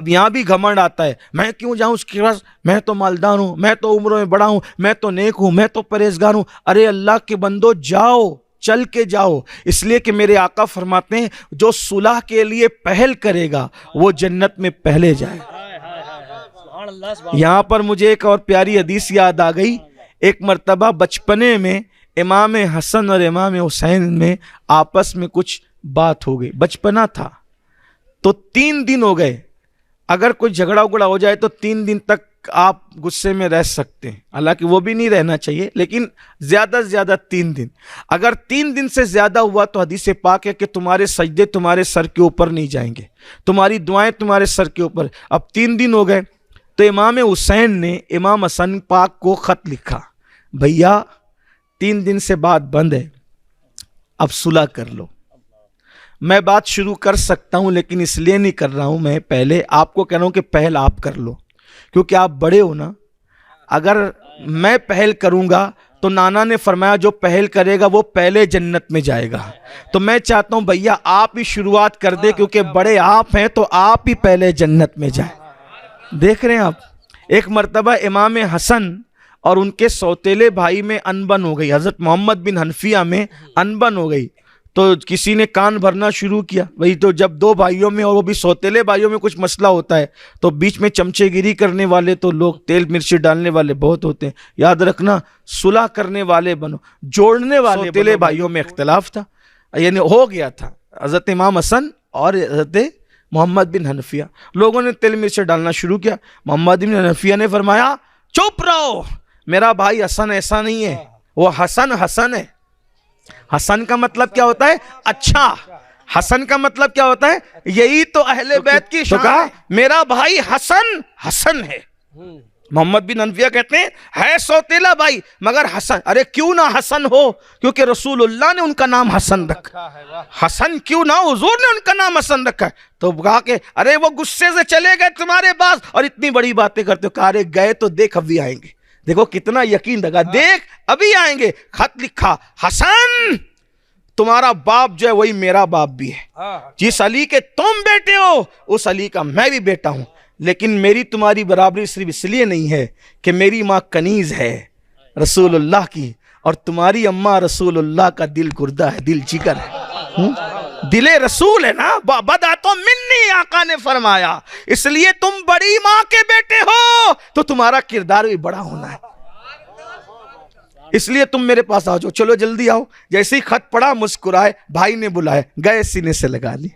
اب یہاں بھی گھمنڈ آتا ہے، میں کیوں جاؤں اس کے پاس، میں تو مالدار ہوں، میں تو عمروں میں بڑا ہوں، میں تو نیک ہوں، میں تو پرہیزگار ہوں۔ ارے اللہ کے بندو جاؤ، چل کے جاؤ، اس لیے کہ میرے آقا فرماتے ہیں جو صلح کے لیے پہل کرے گا وہ جنت میں پہلے جائے۔ یہاں پر مجھے ایک اور پیاری حدیث یاد آ گئی۔ ایک مرتبہ بچپنے میں امام حسن اور امام حسین میں آپس میں کچھ بات ہو گئی، بچپنا تھا تو 3 دن ہو گئے۔ اگر کوئی جھگڑا اگڑا ہو جائے تو 3 دن تک آپ غصے میں رہ سکتے ہیں، حالانکہ وہ بھی نہیں رہنا چاہیے، لیکن زیادہ سے زیادہ 3 دن۔ اگر 3 دن سے زیادہ ہوا تو حدیث پاک ہے کہ تمہارے سجدے تمہارے سر کے اوپر نہیں جائیں گے، تمہاری دعائیں تمہارے سر کے اوپر۔ اب 3 دن ہو گئے تو امام حسین نے امام حسن پاک کو خط لکھا، بھیا 3 دن سے بات بند ہے، اب صلح کر لو۔ میں بات شروع کر سکتا ہوں لیکن اس لیے نہیں کر رہا ہوں، میں پہلے آپ کو کہہ رہا ہوں کہ پہل آپ کر لو، کیونکہ آپ بڑے ہو نا۔ اگر میں پہل کروں گا تو نانا نے فرمایا جو پہل کرے گا وہ پہلے جنت میں جائے گا، تو میں چاہتا ہوں بھیا آپ ہی شروعات کر دے، کیونکہ بڑے آپ ہیں تو آپ ہی پہلے جنت میں جائیں۔ دیکھ رہے ہیں آپ، ایک مرتبہ امام حسن اور ان کے سوتیلے بھائی میں انبن ہو گئی، حضرت محمد بن حنفیہ میں انبن ہو گئی، تو کسی نے کان بھرنا شروع کیا۔ وہی تو جب 2 بھائیوں میں اور وہ بھی سوتیلے بھائیوں میں کچھ مسئلہ ہوتا ہے تو بیچ میں چمچے گیری کرنے والے تو لوگ تیل مرچی ڈالنے والے بہت ہوتے ہیں۔ یاد رکھنا صلح کرنے والے بنو، جوڑنے والے۔ سوتیلے بھائیوں میں اختلاف تھا، یعنی ہو گیا تھا، حضرت امام حسن اور حضرت محمد بن حنفیہ، لوگوں نے تیل مرچی ڈالنا شروع کیا۔ محمد بن حنفیہ نے فرمایا چپ رہو، میرا بھائی حسن ایسا نہیں ہے، وہ حسن حسن ہے۔ حسن کا مطلب کیا ہوتا ہے؟ اچھا۔ حسن کا مطلب کیا ہوتا ہے؟ یہی تو اہل بیت کی شان ہے، میرا بھائی حسن حسن ہے۔ محمد بن حنفیہ کہتے ہیں ہے سوتیلا بھائی مگر حسن، ارے کیوں نہ حسن ہو، کیونکہ رسول اللہ نے ان کا نام حسن رکھا، حسن کیوں نہ، حضور نے ان کا نام حسن رکھا ہے۔ تو کہا کہ ارے وہ غصے سے چلے گئے تمہارے پاس اور اتنی بڑی باتیں کرتے ہو، کہا ارے گئے تو دیکھ ابھی آئیں گے، دیکھو کتنا یقین رکھا، دیکھ ابھی آئیں گے۔ خط لکھا، حسن تمہارا باپ جو ہے وہی میرا باپ بھی ہے، جس علی کے تم بیٹے ہو اس علی کا میں بھی بیٹا ہوں، لیکن میری تمہاری برابری صرف اس لیے نہیں ہے کہ میری ماں کنیز ہے رسول اللہ کی اور تمہاری اماں رسول اللہ کا دل گردہ ہے، دل جگر ہے، دل رسول ہے نا، بدا تو منی آقا نے فرمایا، اس لیے تم بڑی ماں کے بیٹے ہو تو تمہارا کردار بھی بڑا ہونا ہے، اس لیے تم میرے پاس آ جاؤ، چلو جلدی آؤ۔ جیسے ہی خط پڑھا مسکرائے، بھائی نے بلائے، گئے سینے سے لگا لی۔